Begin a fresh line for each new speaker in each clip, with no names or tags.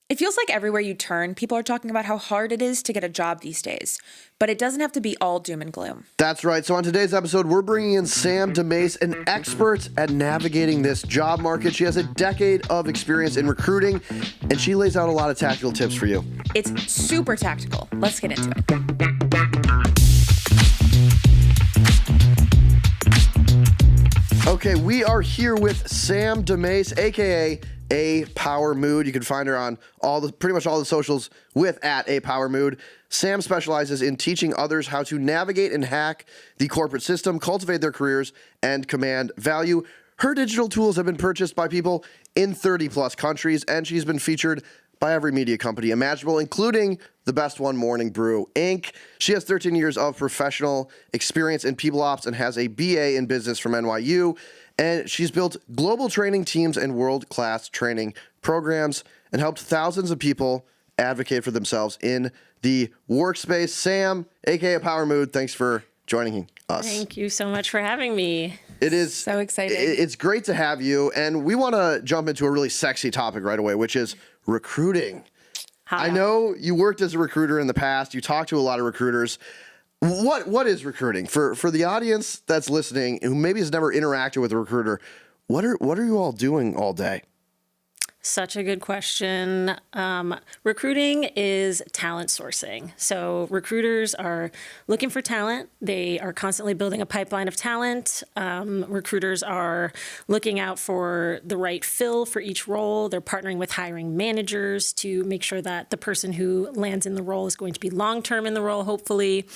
It feels like everywhere you turn, people are talking about how hard it is to get a job these days, but it doesn't have to be all doom and gloom.
That's right. So on today's episode, we're bringing in Sam DeMase, an expert at navigating this job market. She has a decade of experience in recruiting, and she lays out a lot of tactical tips for you.
It's super tactical. Let's get into it.
Okay, we are here with Sam DeMase, aka A Power Mood. You can find her on pretty much all the socials with @A Power Mood. Sam specializes in teaching others how to navigate and hack the corporate system, cultivate their careers, and command value. Her digital tools have been purchased by people in 30 plus countries, and she's been featured by every media company imaginable, including the best one, Morning Brew Inc. She has 13 years of professional experience in people ops and has a BA in business from NYU. And she's built global training teams and world-class training programs and helped thousands of people advocate for themselves in the workspace. Sam, aka Power Mood, thanks for joining us.
Thank you so much for having me.
It is
so exciting.
It's great to have you, and we want to jump into a really sexy topic right away, which is recruiting.
Hi.
I know you worked as a recruiter in the past. You talked to a lot of recruiters. What is recruiting for the audience that's listening who maybe has never interacted with a recruiter? What are you all doing all day?
Such a good question. Recruiting is talent sourcing. So recruiters are looking for talent. They are constantly building a pipeline of talent. Recruiters are looking out for the right fill for each role. They're partnering with hiring managers to make sure that the person who lands in the role is going to be long-term in the role, hopefully.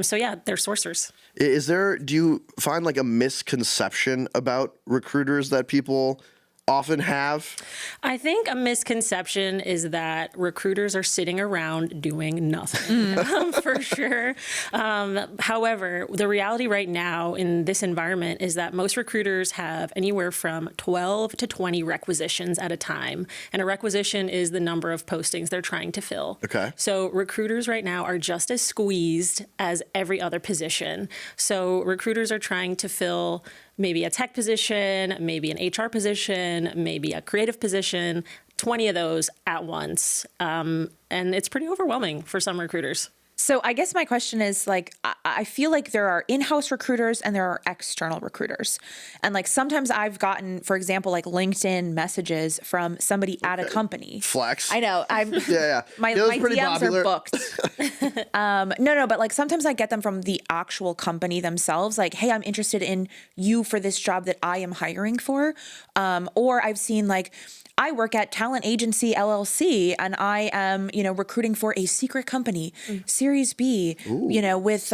So yeah, they're sourcers.
Do you find like a misconception about recruiters that people often have?
I think a misconception is that recruiters are sitting around doing nothing, for sure. However, the reality right now in this environment is that most recruiters have anywhere from 12 to 20 requisitions at a time. And a requisition is the number of postings they're trying to fill.
Okay.
So recruiters right now are just as squeezed as every other position. So recruiters are trying to fill maybe a tech position, maybe an HR position, maybe a creative position, 20 of those at once. And it's pretty overwhelming for some recruiters.
So I guess my question is like, I feel like there are in-house recruiters and there are external recruiters. And like sometimes I've gotten, for example, like LinkedIn messages from somebody at a company.
Flex.
I know.
Yeah.
My
pretty
DMs
popular.
are booked. No, but like sometimes I get them from the actual company themselves. Like, hey, I'm interested in you for this job that I am hiring for. Or I've seen like, I work at Talent Agency LLC and I am, recruiting for a secret company, Series B, with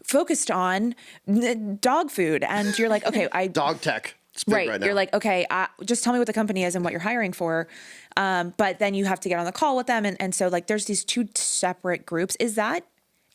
focused on dog food. And you're like, okay,
Dog tech. It's big right now.
You're like, okay, just tell me what the company is and what you're hiring for. But then you have to get on the call with them. And so like, there's these two separate groups. Is that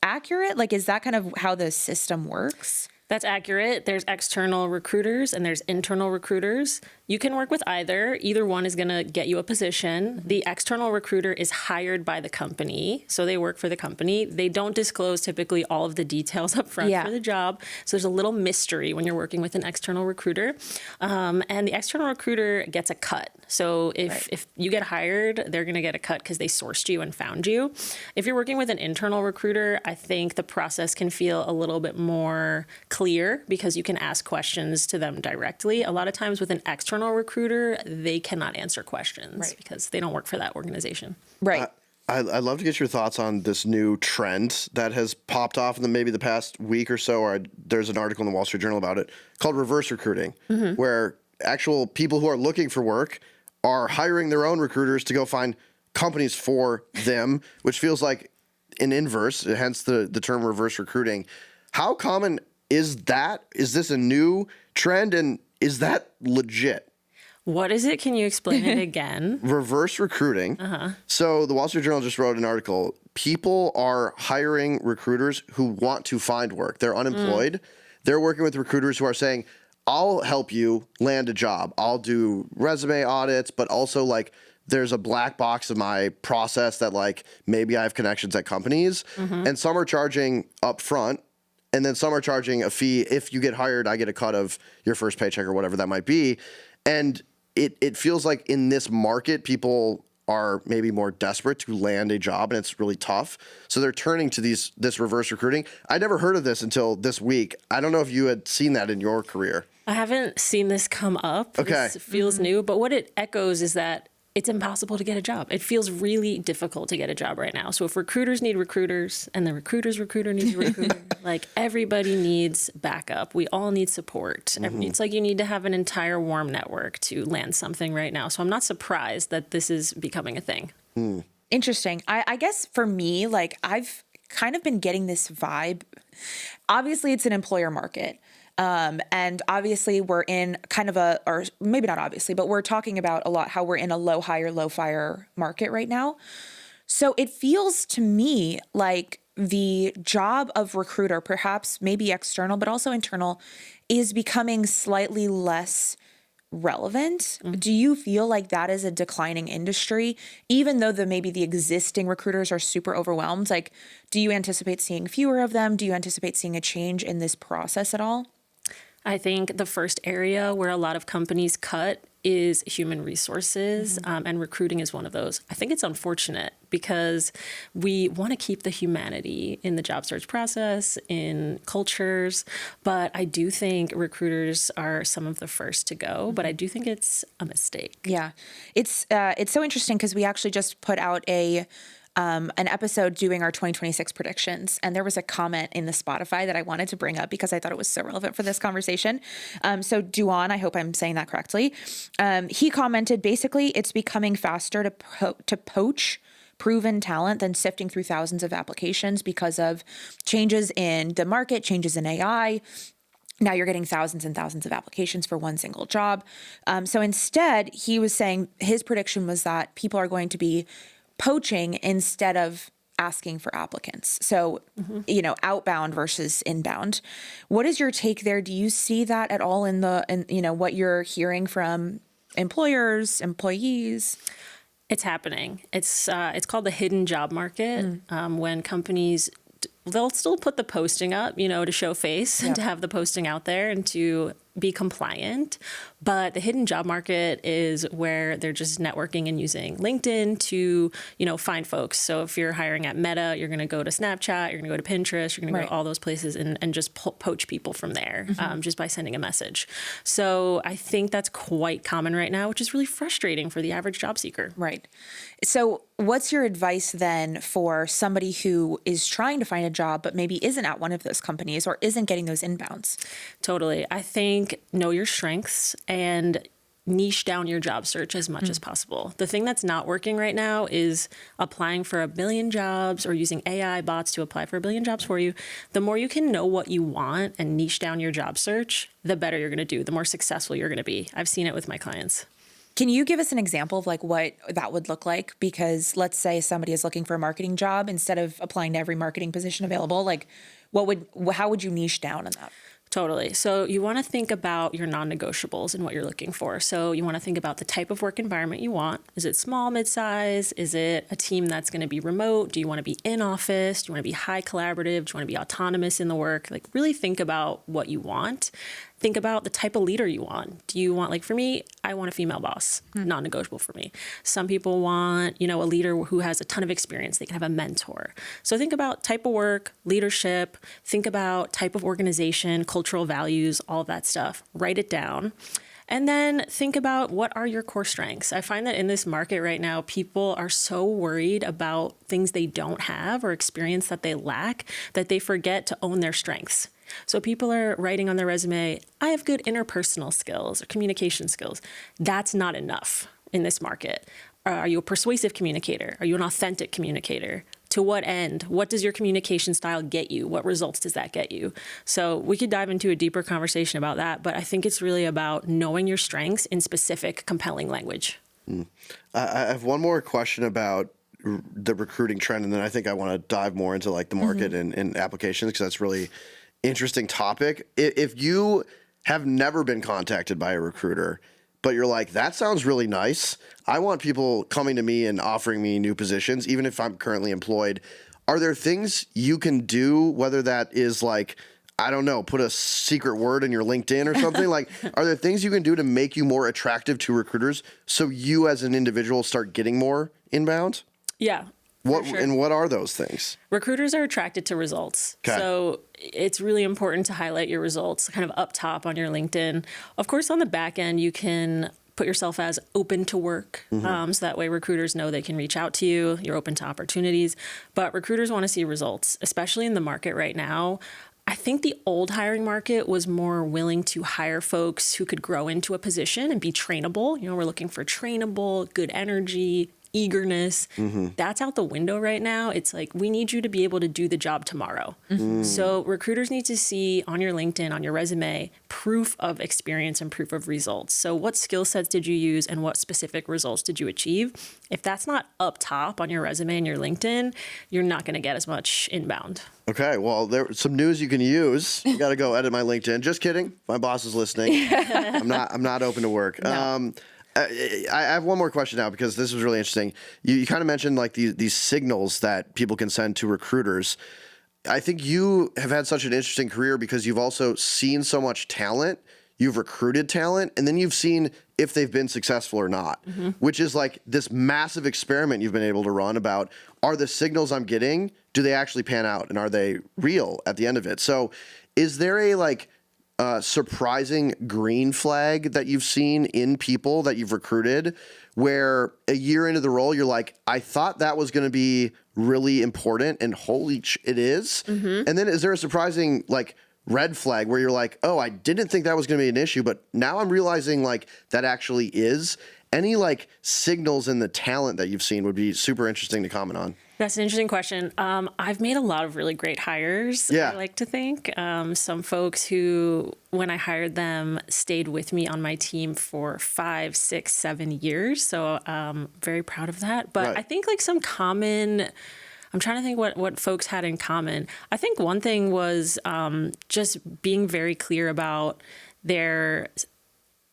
accurate? Like, is that kind of how the system works?
That's accurate. There's external recruiters and there's internal recruiters. You can work with either. Either one is going to get you a position. The external recruiter is hired by the company, so they work for the company. They don't disclose typically all of the details up front for the job. So there's a little mystery when you're working with an external recruiter. And the external recruiter gets a cut. So if you get hired, they're going to get a cut because they sourced you and found you. If you're working with an internal recruiter, I think the process can feel a little bit more clear because you can ask questions to them directly. A lot of times with an external recruiter, they cannot answer questions because they don't work for that organization.
Right.
I'd love to get your thoughts on this new trend that has popped off in maybe the past week or so, or there's an article in the Wall Street Journal about it called reverse recruiting, where actual people who are looking for work are hiring their own recruiters to go find companies for them, which feels like an inverse, hence the term reverse recruiting. How common is that? Is this a new trend, and is that legit?
What is it? Can you explain it again?
Reverse recruiting. So the Wall Street Journal just wrote an article. People are hiring recruiters who want to find work. They're unemployed. They're working with recruiters who are saying, I'll help you land a job. I'll do resume audits, but also like there's a black box of my process that like maybe I have connections at companies. And some are charging up front. And then some are charging a fee. If you get hired, I get a cut of your first paycheck or whatever that might be. And it feels like in this market, people are maybe more desperate to land a job and it's really tough. So they're turning to this reverse recruiting. I never heard of this until this week. I don't know if you had seen that in your career.
I haven't seen this come up.
Okay.
This feels new, but what it echoes is that it's impossible to get a job. It feels really difficult to get a job right now. So if recruiters need recruiters and the recruiter's recruiter needs a recruiter, like everybody needs backup. We all need support. It's like you need to have an entire warm network to land something right now. So I'm not surprised that this is becoming a thing.
Interesting. I guess for me, like I've kind of been getting this vibe. Obviously, it's an employer market. And obviously we're in kind of or maybe not obviously, but we're talking about a lot how we're in a low hire, low fire market right now. So it feels to me like the job of recruiter, perhaps maybe external, but also internal, is becoming slightly less relevant. Do you feel like that is a declining industry, even though maybe the existing recruiters are super overwhelmed? Like, do you anticipate seeing fewer of them? Do you anticipate seeing a change in this process at all?
I think the first area where a lot of companies cut is human resources, and recruiting is one of those. I think it's unfortunate because we want to keep the humanity in the job search process, in cultures, but I do think recruiters are some of the first to go, but I do think it's a mistake.
Yeah. It's so interesting because we actually just put out an episode doing our 2026 predictions. And there was a comment in the Spotify that I wanted to bring up because I thought it was so relevant for this conversation. So Duan, I hope I'm saying that correctly. He commented, basically, it's becoming faster to poach proven talent than sifting through thousands of applications because of changes in the market, changes in AI. Now you're getting thousands and thousands of applications for one single job. So instead, he was saying his prediction was that people are going to be poaching instead of asking for applicants. So, outbound versus inbound. What is your take there? Do you see that at all in what you're hearing from employers, employees?
It's happening. It's called the hidden job market. When companies, they'll still put the posting up, to show face and to have the posting out there and to be compliant. But the hidden job market is where they're just networking and using LinkedIn to, find folks. So if you're hiring at Meta, you're going to go to Snapchat, you're going to go to Pinterest, you're going to go to all those places and just poach people from there just by sending a message. So I think that's quite common right now, which is really frustrating for the average job seeker.
Right. So what's your advice then for somebody who is trying to find a job, but maybe isn't at one of those companies or isn't getting those inbounds?
Totally. I think know your strengths and niche down your job search as much as possible. The thing that's not working right now is applying for 1 billion jobs or using AI bots to apply for 1 billion jobs for you. The more you can know what you want and niche down your job search, the better you're going to do, the more successful you're going to be. I've seen it with my clients.
Can you give us an example of like what that would look like? Because let's say somebody is looking for a marketing job, instead of applying to every marketing position available, like how would you niche down on that?
Totally. So you want to think about your non-negotiables and what you're looking for. So you want to think about the type of work environment you want. Is it small, mid-size? Is it a team that's going to be remote? Do you want to be in office? Do you want to be high collaborative? Do you want to be autonomous in the work? Like really think about what you want. Think about the type of leader you want. Do you want, like for me, I want a female boss, non-negotiable for me. Some people want, a leader who has a ton of experience. They can have a mentor. So think about type of work, leadership, think about type of organization, cultural values, all of that stuff. Write it down. And then think about what are your core strengths. I find that in this market right now, people are so worried about things they don't have or experience that they lack that they forget to own their strengths. So people are writing on their resume, I have good interpersonal skills or communication skills. That's not enough in this market. Are you a persuasive communicator? Are you an authentic communicator? To what end? What does your communication style get you? What results does that get you? So we could dive into a deeper conversation about that, but I think it's really about knowing your strengths in specific, compelling language.
I have one more question about the recruiting trend, and then I think I want to dive more into like the market and applications, because that's really interesting topic. If you have never been contacted by a recruiter, but you're like, that sounds really nice, I want people coming to me and offering me new positions, even if I'm currently employed. Are there things you can do, whether that is like, I don't know, put a secret word in your LinkedIn or something? Like, are there things you can do to make you more attractive to recruiters so you as an individual start getting more inbound?
Yeah.
And what are those things?
Recruiters are attracted to results.
Okay.
So it's really important to highlight your results kind of up top on your LinkedIn. Of course, on the back end, you can put yourself as open to work. So that way recruiters know they can reach out to you. You're open to opportunities. But recruiters want to see results, especially in the market right now. I think the old hiring market was more willing to hire folks who could grow into a position and be trainable. You know, we're looking for trainable, good energy, eagerness. That's out the window right now. It's like, we need you to be able to do the job tomorrow. So recruiters need to see on your LinkedIn, on your resume, proof of experience and proof of results. So what skill sets did you use and what specific results did you achieve? If that's not up top on your resume and your LinkedIn, you're not going to get as much inbound.
Okay, well, there's some news you can use. I got to go edit my LinkedIn. Just kidding. My boss is listening. I'm not open to work.
No.
I have one more question now because this was really interesting. You kind of mentioned like these signals that people can send to recruiters. I think you have had such an interesting career because you've also seen so much talent. You've recruited talent, and then you've seen if they've been successful or not, which is like this massive experiment you've been able to run about, are the signals I'm getting, do they actually pan out, and are they real at the end of it? So is there a surprising green flag that you've seen in people that you've recruited where a year into the role, you're like, I thought that was going to be really important and it is. And then is there a surprising red flag where you're like, oh, I didn't think that was going to be an issue, but now I'm realizing that actually is? Any signals in the talent that you've seen would be super interesting to comment on.
That's an interesting question. I've made a lot of really great hires, I like to think. Some folks who, when I hired them, stayed with me on my team for 5, 6, 7 years. So very proud of that. But I think some common, I'm trying to think what folks had in common. I think one thing was just being very clear about their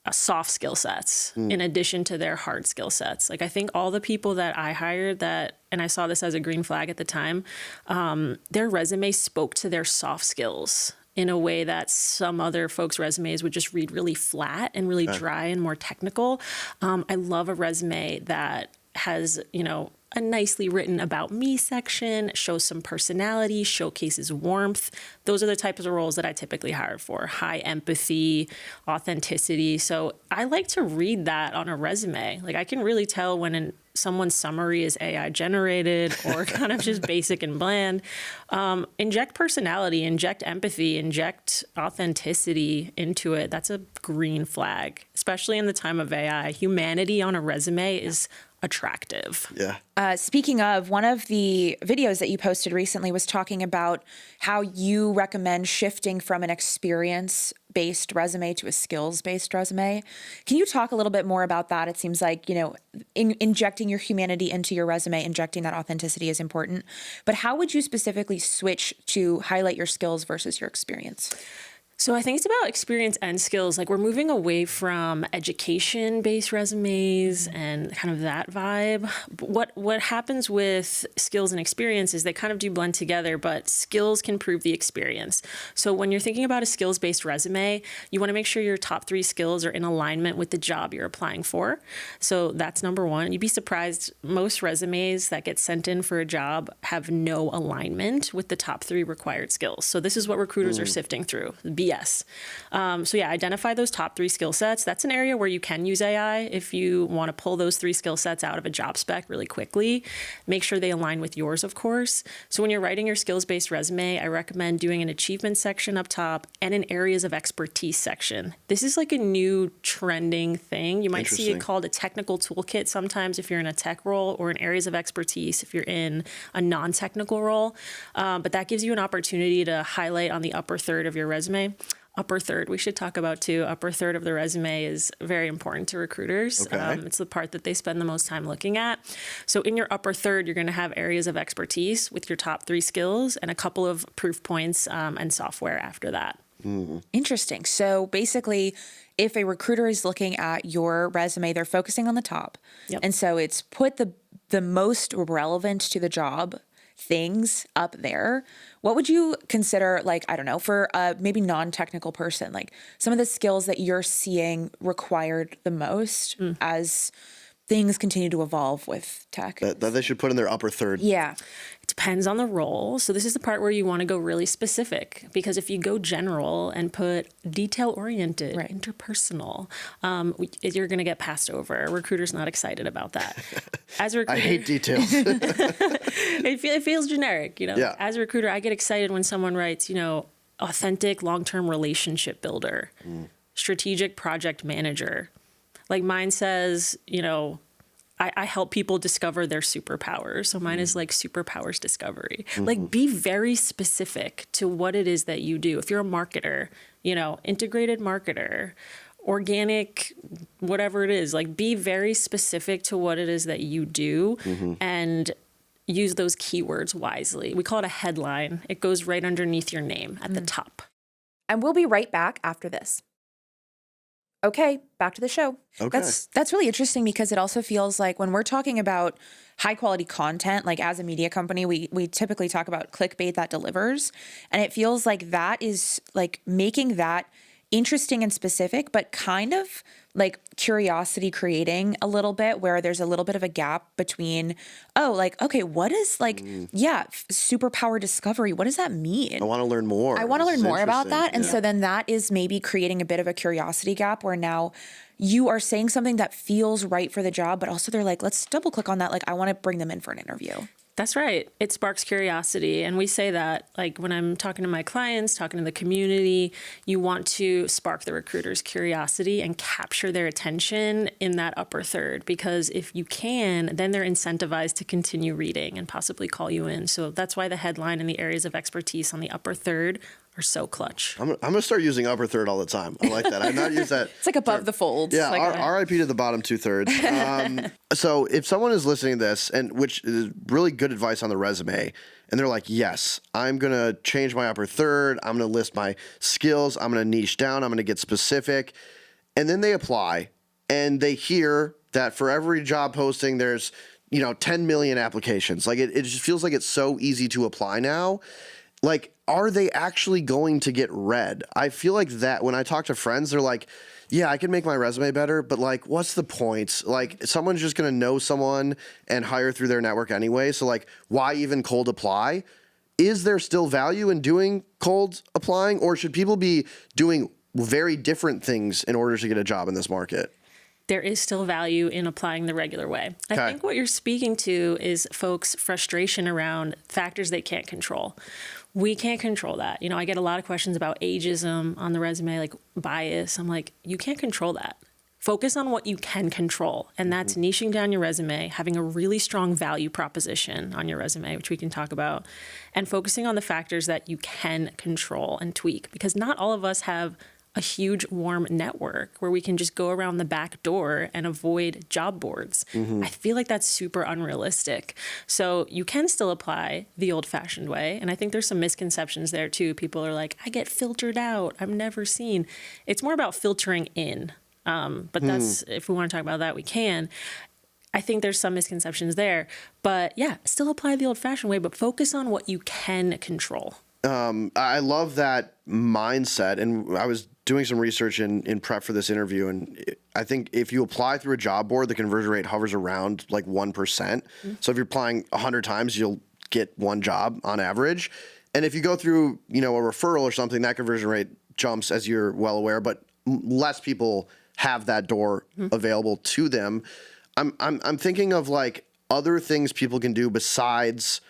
soft skill sets in addition to their hard skill sets. I think all the people that I hired and I saw this as a green flag at the time, their resume spoke to their soft skills in a way that some other folks' resumes would just read really flat and really dry and more technical. I love a resume that has, a nicely written about me section, shows some personality, showcases warmth. Those are the types of roles that I typically hire for. High empathy, authenticity. So I like to read that on a resume. I can really tell when someone's summary is AI generated or kind of just basic and bland. Inject personality, inject empathy, inject authenticity into it. That's a green flag, especially in the time of AI. Humanity on a resume is attractive.
Yeah.
Speaking of, one of the videos that you posted recently was talking about how you recommend shifting from an experience-based resume to a skills-based resume. Can you talk a little bit more about that? It seems like, injecting your humanity into your resume, injecting that authenticity is important. But how would you specifically switch to highlight your skills versus your experience?
So I think it's about experience and skills. We're moving away from education-based resumes and kind of that vibe. What happens with skills and experience is they kind of do blend together, but skills can prove the experience. So when you're thinking about a skills-based resume, you want to make sure your top 3 skills are in alignment with the job you're applying for. So that's number one. You'd be surprised, most resumes that get sent in for a job have no alignment with the top 3 required skills. So this is what recruiters are sifting through. BS. Identify those top 3 skill sets. That's an area where you can use AI if you want to pull those 3 skill sets out of a job spec really quickly. Make sure they align with yours, of course. So when you're writing your skills-based resume, I recommend doing an achievement section up top and an areas of expertise section. This is a new trending thing. You might see it called a technical toolkit sometimes if you're in a tech role, or an areas of expertise if you're in a non-technical role. But that gives you an opportunity to highlight on the upper third of your resume. Upper third, we should talk about too. Upper third of the resume is very important to recruiters.
Okay.
It's the part that they spend the most time looking at. So in your upper third, you're going to have areas of expertise with your top 3 skills and a couple of proof points and software after that.
Interesting. So basically, if a recruiter is looking at your resume, they're focusing on the top.
Yep.
And so it's put the most relevant to the job things up there, what would you consider, like, I don't know, for a maybe non-technical person, like some of the skills that you're seeing required the most as things continue to evolve with tech?
That they should put in their upper third.
Yeah.
It depends on the role. So this is the part where you want to go really specific, because if you go general and put detail-oriented, interpersonal, you're going to get passed over. A recruiter's not excited about that. As a recruiter,
I hate details.
it feels generic, you know.
Yeah.
As a recruiter, I get excited when someone writes, you know, authentic long-term relationship builder, strategic project manager. Like mine says, you know, I help people discover their superpowers. So mine is like superpowers discovery. Like be very specific to what it is that you do. If you're a marketer, you know, integrated marketer, organic, whatever it is, like be very specific to what it is that you do and use those keywords wisely. We call it a headline. It goes right underneath your name at the top.
And we'll be right back after this. Okay, back to the show.
Okay.
That's really interesting, because it also feels like when we're talking about high quality content, like as a media company, we typically talk about clickbait that delivers. And it feels like that is like making that interesting and specific, but kind of like curiosity creating a little bit, where there's a little bit of a gap between, oh, like, okay, what is like, superpower discovery? What does that mean?
I want to learn more.
I want to learn more about that. And
Yeah.
so then that is maybe creating a bit of a curiosity gap, where now you are saying something that feels right for the job, but also they're like, let's double click on that. Like, I want to bring them in for an interview.
That's right. It sparks curiosity. And we say that, like, when I'm talking to my clients, talking to the community, you want to spark the recruiter's curiosity and capture their attention in that upper third. Because if you can, then they're incentivized to continue reading and possibly call you in. So that's why the headline and the areas of expertise on the upper third are so clutch.
I'm going to start using upper third all the time. I like that. I've not used that.
It's like above the folds.
Yeah,
Like
RIP to the bottom 2/3. So if someone is listening to this, and which is really good advice on the resume, and they're like, yes, I'm going to change my upper third. I'm going to list my skills. I'm going to niche down. I'm going to get specific. And then they apply, and they hear that for every job posting, there's, 10 million applications. Like it just feels like it's so easy to apply now. Like, are they actually going to get read? I feel like that when I talk to friends, they're like, yeah, I can make my resume better, but like, what's the point? Like, someone's just going to know someone and hire through their network anyway. So like, why even cold apply? Is there still value in doing cold applying, or should people be doing very different things in order to get a job in this market?
There is still value in applying the regular way.
Okay.
I think what you're speaking to is folks' frustration around factors they can't control. We can't control that. I get a lot of questions about ageism on the resume, like bias. I'm like, you can't control that. Focus on what you can control. And that's niching down your resume, having a really strong value proposition on your resume, which we can talk about, and focusing on the factors that you can control and tweak, because not all of us have a huge warm network where we can just go around the back door and avoid job boards. I feel like that's super unrealistic. So you can still apply the old-fashioned way. And I think there's some misconceptions there too. People are like, I get filtered out. I'm never seen. It's more about filtering in. But that's, if we want to talk about that, we can. I think there's some misconceptions there. But yeah, still apply the old-fashioned way, but focus on what you can control.
I love that mindset. And I was doing some research in prep for this interview, and I think if you apply through a job board, the conversion rate hovers around like 1%. So if you're applying 100 times, you'll get one job on average. And if you go through, a referral or something, that conversion rate jumps, as you're well aware, but less people have that door available to them. I'm thinking of like other things people can do besides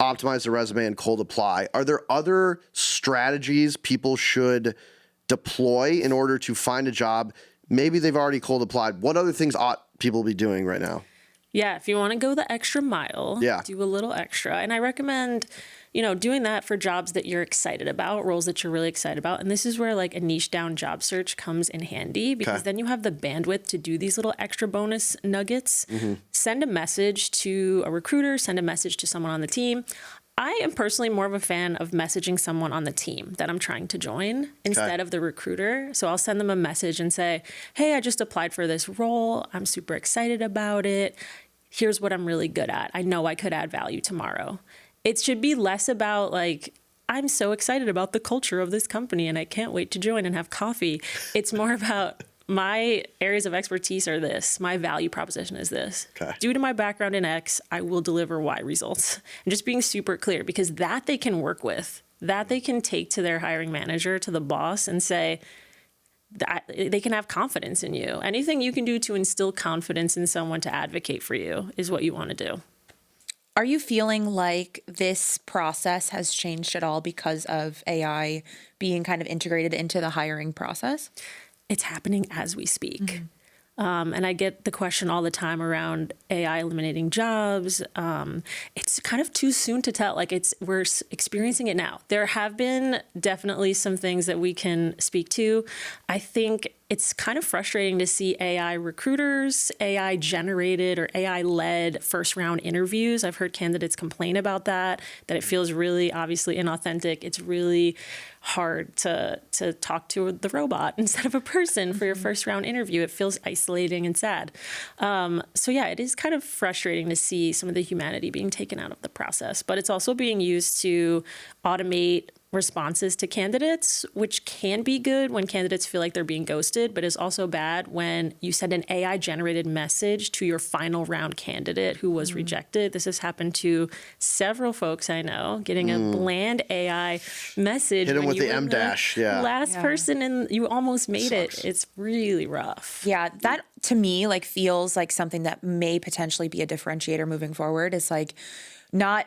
optimize the resume and cold apply. Are there other strategies people should deploy in order to find a job? Maybe they've already cold applied. What other things ought people be doing right now?
Yeah, if you want to go the extra mile,
Yeah.
do a little extra. And I recommend, doing that for jobs that you're excited about, roles that you're really excited about. And this is where like a niche down job search comes in handy, because then you have the bandwidth to do these little extra bonus nuggets. Send a message to a recruiter, send a message to someone on the team. I am personally more of a fan of messaging someone on the team that I'm trying to join instead of the recruiter. So I'll send them a message and say, hey, I just applied for this role. I'm super excited about it. here's what I'm really good at. I know I could add value tomorrow. It should be less about like, I'm so excited about the culture of this company and I can't wait to join and have coffee. It's more about my areas of expertise are this. My value proposition is this.
Okay.
Due to my background in X, I will deliver Y results. And just being super clear, because that they can work with, that they can take to their hiring manager, to the boss, and say, that they can have confidence in you. Anything you can do to instill confidence in someone to advocate for you is what you want to do.
Are you feeling like this process has changed at all because of AI being kind of integrated into the hiring process?
It's happening as we speak. And I get the question all the time around AI eliminating jobs. It's kind of too soon to tell. Like we're experiencing it now. There have been definitely some things that we can speak to. I think it's kind of frustrating to see AI recruiters, AI generated or AI led first round interviews. I've heard candidates complain about that it feels really obviously inauthentic. It's really hard to talk to the robot instead of a person for your first round interview. It feels isolating and sad. So yeah, it is kind of frustrating to see some of the humanity being taken out of the process, but it's also being used to automate responses to candidates, which can be good when candidates feel like they're being ghosted, but is also bad when you send an AI generated message to your final round candidate who was rejected. This has happened to several folks I know, getting a bland AI message.
Hit them
when
with
you
the
were
M-dash, yeah.
last person and you almost made
Sucks.
it. It's really rough.
Yeah, that to me like feels like something that may potentially be a differentiator moving forward. It's like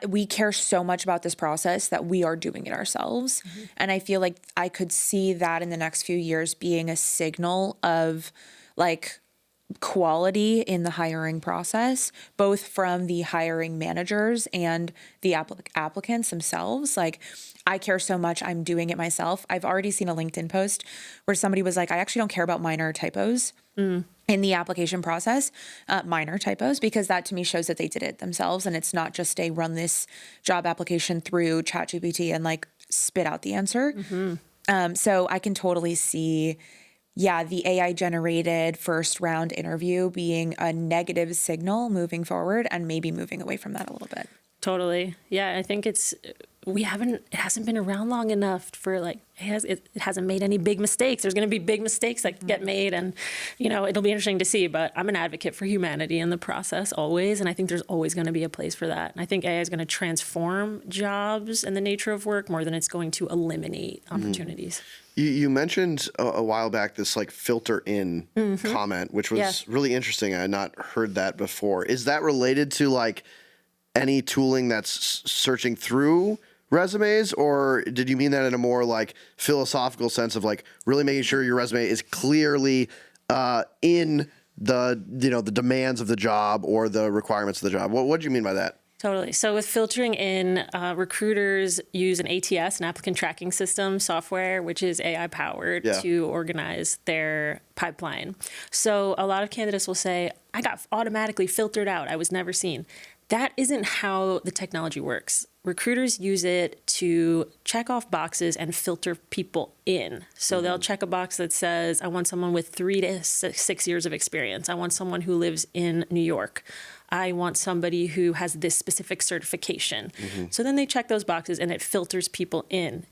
we care so much about this process that we are doing it ourselves. And I feel like I could see that in the next few years being a signal of like quality in the hiring process, both from the hiring managers and the applicants themselves. Like, I care so much, I'm doing it myself. I've already seen a LinkedIn post where somebody was like, I actually don't care about minor typos in the application process, minor typos, because that to me shows that they did it themselves. And it's not just a run this job application through ChatGPT and like spit out the answer. So I can totally see, the AI generated first round interview being a negative signal moving forward and maybe moving away from that a little bit.
Totally. Yeah, I think it hasn't been around long enough for like, it hasn't made any big mistakes. There's going to be big mistakes that get made and, it'll be interesting to see, but I'm an advocate for humanity in the process always. And I think there's always going to be a place for that. And I think AI is going to transform jobs and the nature of work more than it's going to eliminate opportunities.
You mentioned a while back this like filter in comment, which was really interesting. I had not heard that before. Is that related to like any tooling that's searching through resumes, or did you mean that in a more like philosophical sense of like really making sure your resume is clearly in the demands of the job or the requirements of the job? What do you mean by that?
Totally. So with filtering in, recruiters use an ATS, an applicant tracking system software, which is AI powered to organize their pipeline. So a lot of candidates will say, I got automatically filtered out. I was never seen. That isn't how the technology works. Recruiters use it to check off boxes and filter people in. So they'll check a box that says, I want someone with 3 to 6 years of experience. I want someone who lives in New York. I want somebody who has this specific certification. So then they check those boxes and it filters people in.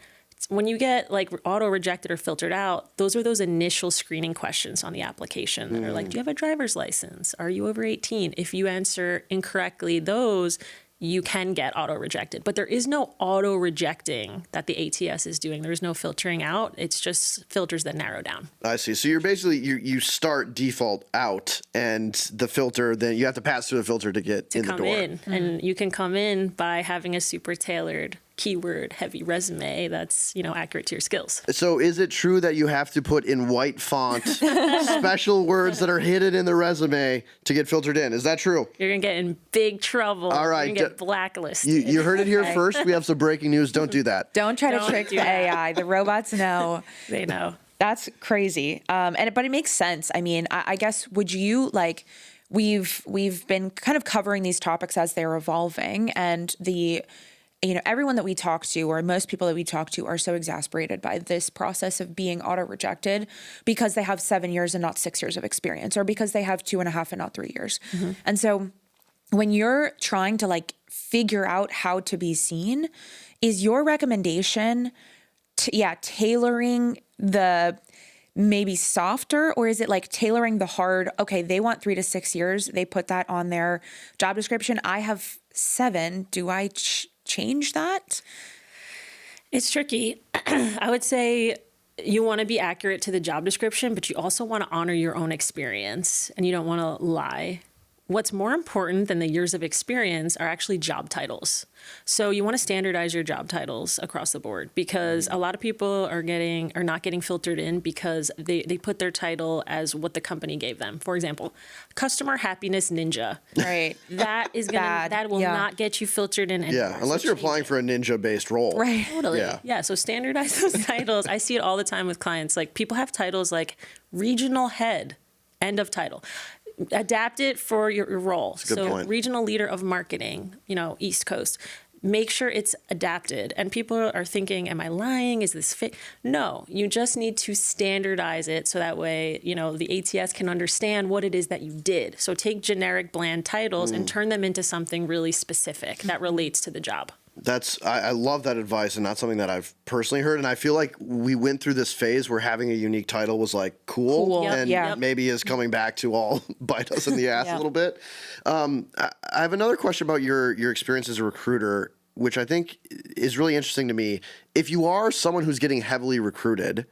When you get like auto rejected or filtered out, those are those initial screening questions on the application that are like, do you have a driver's license? Are you over 18? If you answer incorrectly those, you can get auto rejected. But there is no auto rejecting that the ATS is doing. There is no filtering out. It's just filters that narrow down.
I see. So you're basically, you start default out and the filter, then you have to pass through the filter to get in the door.
Come in. And you can come in by having a super tailored keyword heavy resume that's, accurate to your skills.
So is it true that you have to put in white font special words that are hidden in the resume to get filtered in? Is that true?
You're going to get in big trouble.
All right.
You're going to get blacklisted.
You heard it here first. We have some breaking news. Don't do that.
Don't try to trick the AI. The robots know.
They know.
That's crazy. But it makes sense. I mean, I guess, would you like, we've been kind of covering these topics as they're evolving, and everyone that we talk to, or most people that we talk to, are so exasperated by this process of being auto-rejected because they have 7 years and not 6 years of experience, or because they have 2.5 and not 3 years. And so when you're trying to like figure out how to be seen, is your recommendation tailoring the maybe softer, or is it like tailoring the hard? Okay, they want 3 to 6 years. They put that on their job description. I have 7. Do I change that?
It's tricky. I would say you want to be accurate to the job description, but you also want to honor your own experience and you don't want to lie. What's more important than the years of experience are actually job titles. So you want to standardize your job titles across the board, because a lot of people are not getting filtered in because they put their title as what the company gave them. For example, customer happiness ninja.
Right.
That will not get you filtered in anymore.
Yeah, unless you're applying for a ninja-based role.
Right.
Totally. Yeah. So standardize those titles. I see it all the time with clients. Like, people have titles like regional head, end of title. Adapt it for your role.
Good point.
Regional leader of marketing, East Coast. Make sure it's adapted. And people are thinking, am I lying? Is this fit? No, you just need to standardize it so that way, the ATS can understand what it is that you did. So take generic bland titles and turn them into something really specific that relates to the job.
I love that advice, and that's something that I've personally heard. And I feel like we went through this phase where having a unique title was like cool. And maybe is coming back to all bite us in the ass a little bit. I have another question about your experience as a recruiter, which I think is really interesting to me. If you are someone who's getting heavily recruited,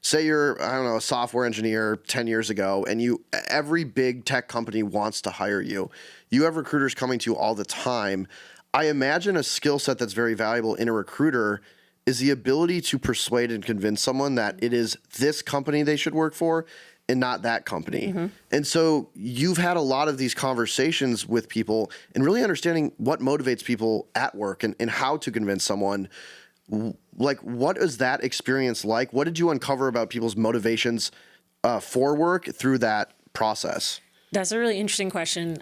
say you're, a software engineer 10 years ago, and every big tech company wants to hire you. You have recruiters coming to you all the time. I imagine a skill set that's very valuable in a recruiter is the ability to persuade and convince someone that it is this company they should work for and not that company. Mm-hmm. And so you've had a lot of these conversations with people and really understanding what motivates people at work and how to convince someone. Like, what is that experience like? What did you uncover about people's motivations for work through that process?
That's a really interesting question.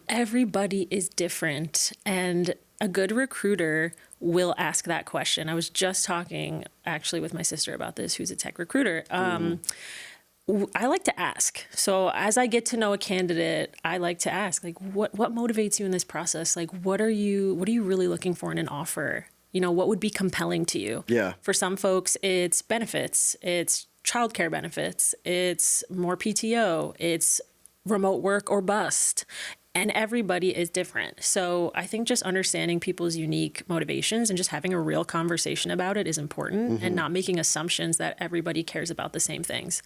Everybody is different, and a good recruiter will ask that question. I was just talking actually with my sister about this, who's a tech recruiter. I like to ask. So as I get to know a candidate, I like to ask, like, what motivates you in this process? Like, what are you really looking for in an offer? What would be compelling to you?
Yeah.
For some folks, it's benefits, it's childcare benefits, it's more PTO, it's remote work or bust. And everybody is different. So I think just understanding people's unique motivations and just having a real conversation about it is important, and not making assumptions that everybody cares about the same things.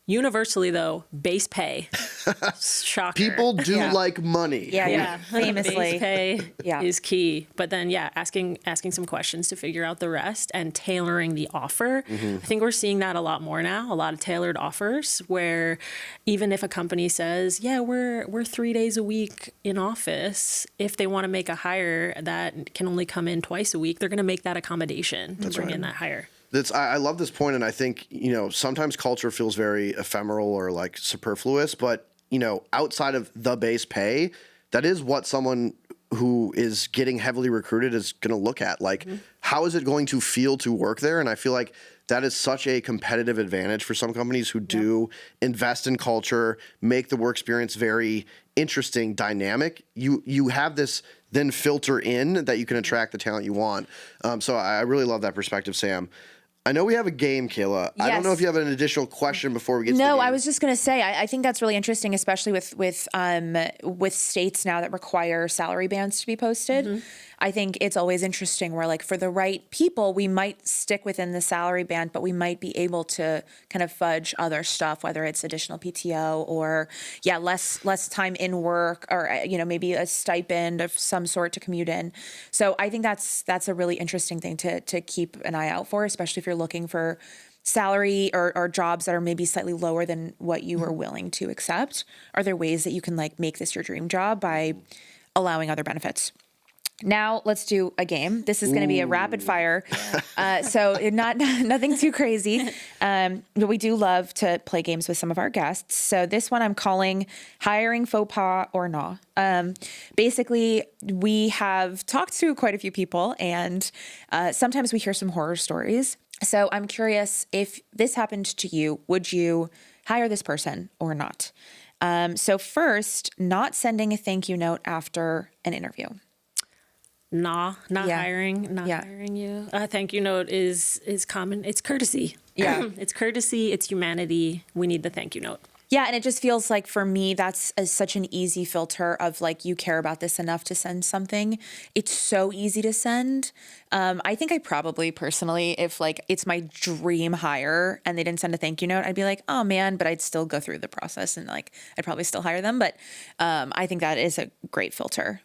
Universally, though, base pay. Shocker.
People do like money.
Yeah. Famously.
Base pay is key. But then, asking some questions to figure out the rest and tailoring the offer. I think we're seeing that a lot more now, a lot of tailored offers where even if a company says, we're 3 days a week in office, if they want to make a hire that can only come in twice a week, they're going to make that accommodation to bring in that hire.
I love this point, and I think, sometimes culture feels very ephemeral or like superfluous, but, outside of the base pay, that is what someone who is getting heavily recruited is going to look at. Like, how is it going to feel to work there? And I feel like that is such a competitive advantage for some companies who do invest in culture, make the work experience very interesting, dynamic. You have this then filter in that you can attract the talent you want. So I really love that perspective, Sam. I know we have a game, Kaila. Yes. I don't know if you have an additional question before we get to the game.
No, I was just going to say, I think that's really interesting, especially with states now that require salary bands to be posted. I think it's always interesting where, like, for the right people, we might stick within the salary band, but we might be able to kind of fudge other stuff, whether it's additional PTO or less time in work, or maybe a stipend of some sort to commute in. So I think that's a really interesting thing to keep an eye out for, especially if you're looking for salary or jobs that are maybe slightly lower than what you are willing to accept. Are there ways that you can make this your dream job by allowing other benefits? Now let's do a game. This is going to be a rapid fire, so nothing too crazy. But we do love to play games with some of our guests. So this one I'm calling hiring faux pas or not. Basically, we have talked to quite a few people, and sometimes we hear some horror stories. So I'm curious, if this happened to you, would you hire this person or not? So first, not sending a thank you note after an interview.
Not
Yeah.
hiring you. A thank you note is common. It's courtesy.
Yeah.
It's courtesy. It's humanity. We need the thank you note.
Yeah, and it just feels like for me, that's such an easy filter of like, you care about this enough to send something. It's so easy to send. I think I probably personally, if like it's my dream hire and they didn't send a thank you note, I'd be like, oh man, but I'd still go through the process and like I'd probably still hire them. But I think that is a great filter.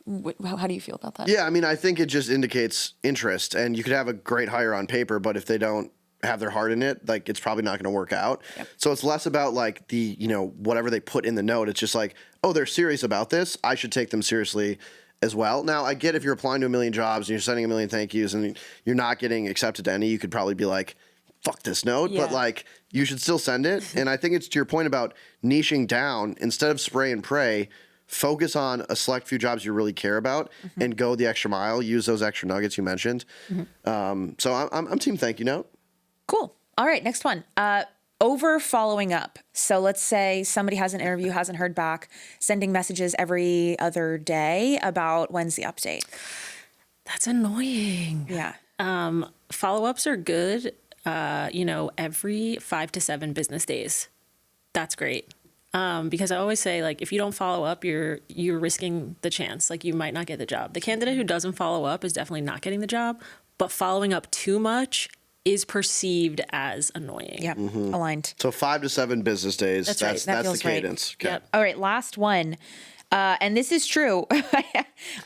How do you feel about that?
Yeah, I mean, I think it just indicates interest, and you could have a great hire on paper, but if they don't have their heart in it, like it's probably not going to work out.
Yep.
So it's less about like the, whatever they put in the note. It's just like, oh, they're serious about this. I should take them seriously as well. Now, I get if you're applying to a million jobs and you're sending a million thank yous and you're not getting accepted to any, you could probably be like, fuck this note,
Yeah.
but like you should still send it. And I think it's to your point about niching down. Instead of spray and pray, focus on a select few jobs you really care about and go the extra mile. Use those extra nuggets you mentioned. So I'm team thank you note.
Cool. All right, next one. Over following up. So let's say somebody has an interview, hasn't heard back, sending messages every other day about when's the update.
That's annoying.
Yeah.
Follow-ups are good, every 5 to 7 business days. That's great. Because I always say, like, if you don't follow up, you're risking the chance. Like, you might not get the job. The candidate who doesn't follow up is definitely not getting the job, but following up too much is perceived as annoying.
Yep. Aligned.
So 5 to 7 business days.
That's right.
That's
That
the
feels right.
cadence. Okay.
Yep.
All right, last one. And this is true.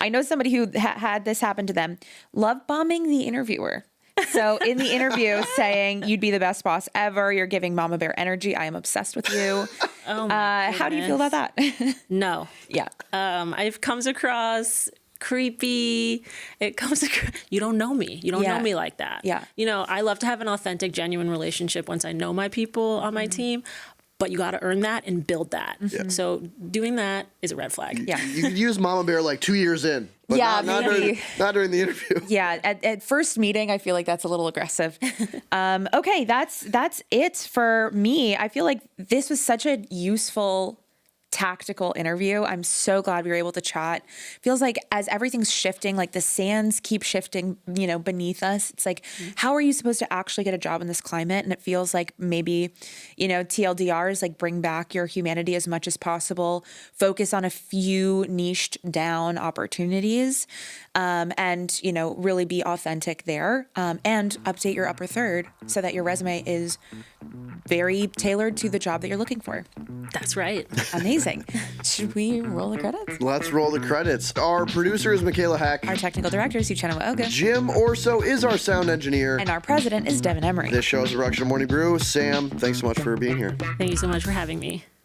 I know somebody who had this happen to them. Love bombing the interviewer. So in the interview saying, you'd be the best boss ever. You're giving mama bear energy. I am obsessed with you.
Oh my
How do you feel about that?
No.
Yeah.
It comes across creepy. It comes across, you don't know me. You don't
Yeah.
know me like that.
Yeah.
I love to have an authentic, genuine relationship once I know my people on my team, but you got to earn that and build that. So doing that is a red flag.
Yeah.
You could use Mama Bear like 2 years in, but
Yeah,
not
maybe.
during the interview.
Yeah, at first meeting, I feel like that's a little aggressive. Okay, that's it for me. I feel like this was such a useful tactical interview. I'm so glad we were able to chat. Feels like as everything's shifting, like the sands keep shifting, beneath us. It's like, how are you supposed to actually get a job in this climate? And it feels like maybe, TLDR is like bring back your humanity as much as possible, focus on a few niched down opportunities, and, really be authentic there, and update your upper third so that your resume is very tailored to the job that you're looking for.
That's right.
Amazing. Should we roll the credits?
Let's roll the credits. Our producer is Michaela Heck.
Our technical director is Uchenna Oga.
Jim Orso is our sound engineer.
And our president is Devin Emery.
This show is a Ruction Morning Brew. Sam, thanks so much for being here.
Thank you so much for having me.